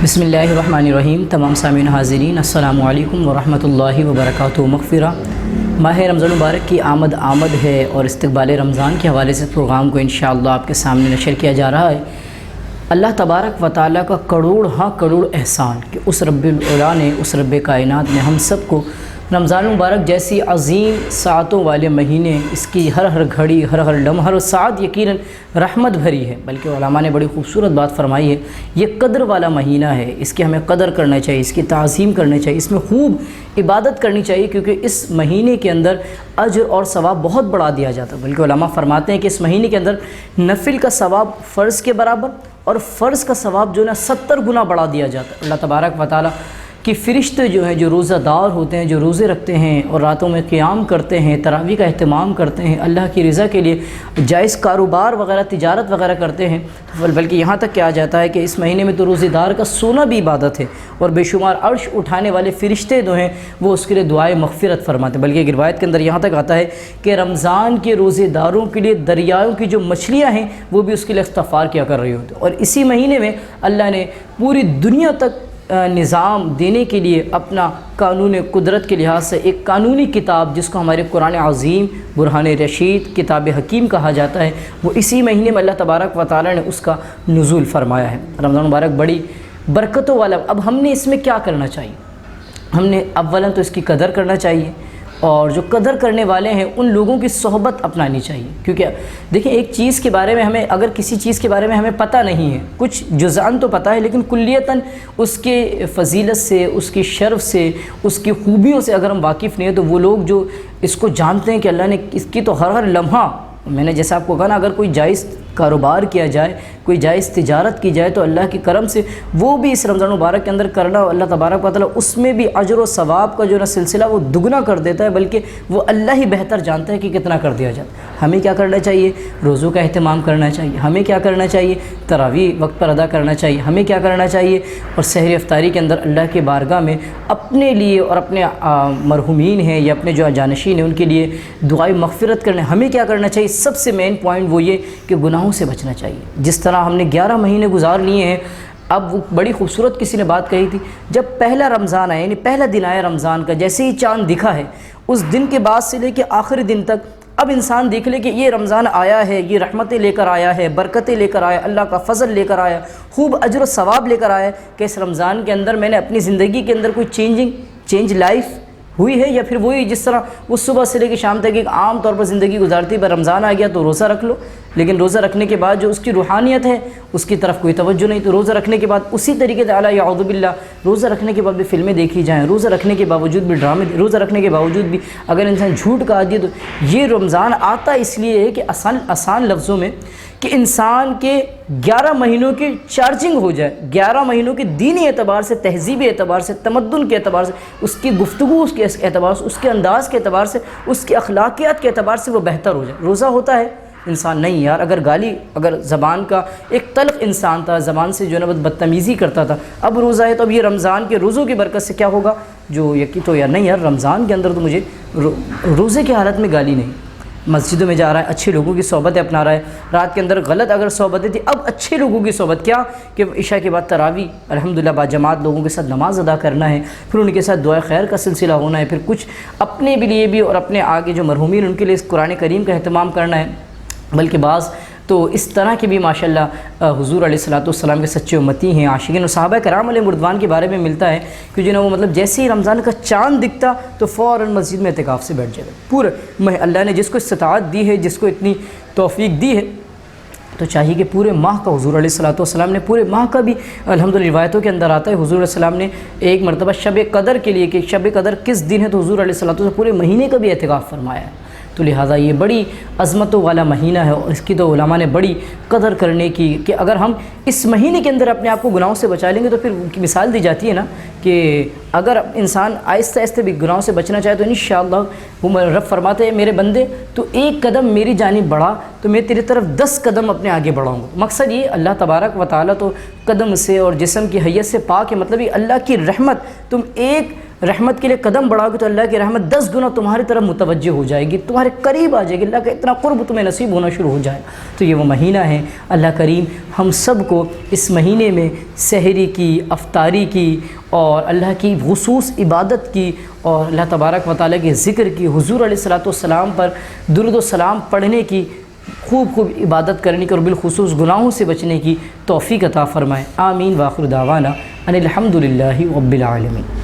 بسم اللہ الرحمن الرحیم۔ تمام سامعین حاضرین السلام علیکم ورحمۃ اللہ وبرکاتہ۔ مغفرہ ماہ رمضان مبارک کی آمد ہے اور استقبال رمضان کے حوالے سے پروگرام کو انشاءاللہ آپ کے سامنے نشر کیا جا رہا ہے۔ اللہ تبارک و تعالیٰ کا کروڑ احسان کہ اس رب العلا نے، اس رب کائنات نے ہم سب کو رمضان مبارک جیسی عظیم ساعتوں والے مہینے، اس کی ہر گھڑی، ہر لمحہ، ہر ساعت یقیناً رحمت بھری ہے۔ بلکہ علماء نے بڑی خوبصورت بات فرمائی ہے، یہ قدر والا مہینہ ہے، اس کی ہمیں قدر کرنا چاہیے، اس کی تعظیم کرنی چاہیے، اس میں خوب عبادت کرنی چاہیے، کیونکہ اس مہینے کے اندر اجر اور ثواب بہت بڑھا دیا جاتا ہے۔ بلکہ علماء فرماتے ہیں کہ اس مہینے کے اندر نفل کا ثواب فرض کے برابر اور فرض کا ثواب جو ہے نا 70 گنا بڑھا دیا جاتا ہے۔ اللہ تبارک و تعالیٰ کہ فرشتے جو ہیں، جو روزہ دار ہوتے ہیں، جو روزے رکھتے ہیں اور راتوں میں قیام کرتے ہیں، تراویح کا اہتمام کرتے ہیں، اللہ کی رضا کے لیے جائز کاروبار وغیرہ، تجارت وغیرہ کرتے ہیں، بلکہ یہاں تک کہا جاتا ہے کہ اس مہینے میں تو روزے دار کا سونا بھی عبادت ہے، اور بے شمار عرش اٹھانے والے فرشتے جو ہیں وہ اس کے لیے دعائے مغفرت فرماتے ہیں۔ بلکہ ایک روایت کے اندر یہاں تک آتا ہے کہ رمضان کے روزے داروں کے لیے دریاؤں کی جو مچھلیاں ہیں وہ بھی اس کے لیے استغفار کیا کر رہی ہوتی ہیں۔ اور اسی مہینے میں اللہ نے پوری دنیا تک نظام دینے کے لیے اپنا قانون قدرت کے لحاظ سے ایک قانونی کتاب، جس کو ہمارے قرآن عظیم، برہان رشید، کتاب حکیم کہا جاتا ہے، وہ اسی مہینے میں اللہ تبارک و تعالیٰ نے اس کا نزول فرمایا ہے۔ رمضان مبارک بڑی برکتوں والا۔ اب ہم نے اس میں کیا کرنا چاہیے؟ ہم نے اولاً تو اس کی قدر کرنا چاہیے، اور جو قدر کرنے والے ہیں ان لوگوں کی صحبت اپنانی چاہیے۔ کیونکہ دیکھیں، ایک چیز کے بارے میں ہمیں، اگر کسی چیز کے بارے میں ہمیں پتہ نہیں ہے، کچھ جزءاً تو پتہ ہے، لیکن کلیتاً اس کے فضیلت سے، اس کی شرف سے، اس کی خوبیوں سے اگر ہم واقف نہیں ہیں، تو وہ لوگ جو اس کو جانتے ہیں کہ اللہ نے اس کی تو ہر لمحہ، میں نے جیسا آپ کو کہا نا، اگر کوئی جائز کاروبار کیا جائے، کوئی جائز تجارت کی جائے، تو اللہ کے کرم سے وہ بھی اس رمضان مبارک کے اندر کرنا، اللہ تبارک و تعالیٰ اس میں بھی اجر و ثواب کا جو نا سلسلہ وہ دگنا کر دیتا ہے، بلکہ وہ اللہ ہی بہتر جانتا ہے کہ کتنا کر دیا جاتا ہے۔ ہمیں کیا کرنا چاہیے؟ روزوں کا اہتمام کرنا چاہیے۔ ہمیں کیا کرنا چاہیے؟ تراویح وقت پر ادا کرنا چاہیے۔ ہمیں کیا کرنا چاہیے؟ اور سحر افطاری کے اندر اللہ کے بارگاہ میں اپنے لیے اور اپنے مرحومین ہیں یا اپنے جو جانشین ہیں ان کے لیے دعائیں مغفرت کرنے۔ ہمیں کیا کرنا چاہیے؟ سب سے مین پوائنٹ وہ یہ کہ گناہوں سے بچنا چاہیے۔ جس طرح ہم نے 11 مہینے گزار لیے ہیں، اب وہ بڑی خوبصورت کسی نے بات کہی تھی، جب پہلا رمضان آیا، یعنی پہلا دن آیا رمضان کا، جیسے ہی چاند دکھا ہے، اس دن کے بعد سے لے کے آخری دن تک اب انسان دیکھ لے کہ یہ رمضان آیا ہے، یہ رحمتیں لے کر آیا ہے، برکتیں لے کر آیا، اللہ کا فضل لے کر آیا، خوب اجر و ثواب لے کر آیا، کہ اس رمضان کے اندر میں نے اپنی زندگی کے اندر کوئی چینج لائف ہوئی ہے، یا پھر وہی جس طرح وہ صبح سے لے کے شام تک ایک عام طور پر زندگی گزارتی ہے، پر رمضان آ گیا تو روزہ رکھ لو، لیکن روزہ رکھنے کے بعد جو اس کی روحانیت ہے اس کی طرف کوئی توجہ نہیں، تو روزہ رکھنے کے بعد اسی طریقے سے اعلیٰ یعوذ باللہ، روزہ رکھنے کے بعد بھی فلمیں دیکھی جائیں، روزہ رکھنے کے باوجود بھی ڈرامے، روزہ رکھنے کے باوجود بھی اگر انسان جھوٹ کا عادی ہے، تو یہ رمضان آتا اس لیے ہے کہ آسان لفظوں میں کہ انسان کے 11 مہینوں کی چارجنگ ہو جائے، 11 مہینوں کے دینی اعتبار سے، تہذیبی اعتبار سے، تمدن کے اعتبار سے، اس کی گفتگو اس کے اعتبار سے، اس کے انداز کے اعتبار سے، اس کی اخلاقیات کے اعتبار سے وہ بہتر ہو جائے۔ روزہ ہوتا ہے انسان نہیں یار، اگر زبان کا ایک تلخ انسان تھا، زبان سے جو ہے نا بدتمیزی کرتا تھا، اب روزہ ہے تو اب یہ رمضان کے روزوں کی برکت سے کیا ہوگا، جو یقین تو یار نہیں یار، رمضان کے اندر تو مجھے روزے کی حالت میں گالی نہیں، مسجدوں میں جا رہا ہے، اچھے لوگوں کی صحبتیں اپنا رہا ہے، رات کے اندر غلط اگر صحبتیں تھیں، اب اچھے لوگوں کی صحبت، کیا کہ عشاء کے بعد تراویح الحمدللہ باجماعت لوگوں کے ساتھ نماز ادا کرنا ہے، پھر ان کے ساتھ دعائے خیر کا سلسلہ ہونا ہے، پھر کچھ اپنے بھی لیے بھی اور اپنے آگے جو مرحومین ان کے لیے اس قرآن کریم کا اہتمام کرنا ہے۔ بلکہ بعض تو اس طرح کے بھی ماشاءاللہ حضور علیہ السلام کے سچے امتی ہیں، عاشقین اور صحابہ کرام علیہ مردوان کے بارے میں ملتا ہے کہ جو نا وہ مطلب جیسے ہی رمضان کا چاند دکھتا تو فوراً مسجد میں اعتکاف سے بیٹھ جائے۔ پورے اللہ نے جس کو استطاعت دی ہے، جس کو اتنی توفیق دی ہے، تو چاہیے کہ پورے ماہ کا حضور علیہ السلام نے پورے ماہ کا بھی الحمدللہ روایتوں کے اندر آتا ہے، حضور علیہ السلام نے ایک مرتبہ شب قدر کے لیے کہ شب قدر کس دن ہے، تو حضور علیہ السلام پورے مہینے کا بھی اعتکاف فرمایا ہے۔ تو لہٰذا یہ بڑی عظمتوں والا مہینہ ہے، اور اس کی تو علماء نے بڑی قدر کرنے کی کہ اگر ہم اس مہینے کے اندر اپنے آپ کو گناہوں سے بچا لیں گے، تو پھر مثال دی جاتی ہے نا کہ اگر انسان آہستہ آہستہ بھی گناہوں سے بچنا چاہے تو انشاءاللہ وہ رب فرماتے ہیں میرے بندے تو ایک قدم میری جانب بڑھا تو میں تیری طرف 10 قدم اپنے آگے بڑھاؤں گا۔ مقصد یہ اللہ تبارک و تعالیٰ تو قدم سے اور جسم کی حیت سے پاک ہے، مطلب یہ اللہ کی رحمت، تم ایک رحمت کے لیے قدم بڑھاؤ گے تو اللہ کی رحمت 10 گنا تمہاری طرف متوجہ ہو جائے گی، تمہارے قریب آ جائے گی، اللہ کا اتنا قرب تمہیں نصیب ہونا شروع ہو جائے. تو یہ وہ مہینہ ہے. اللہ کریم ہم سب کو اس مہینے میں سحری کی، افطاری کی اور اللہ کی خصوص عبادت کی اور اللہ تبارک و تعالیٰ کے ذکر کی، حضور علیہ الصلوۃ والسلام پر درود و سلام پڑھنے کی، خوب عبادت کرنے کی اور بالخصوص گناہوں سے بچنے کی توفیق عطا فرمائے. آمین. وآخر دعوانا ان الحمد للہ رب العالمین.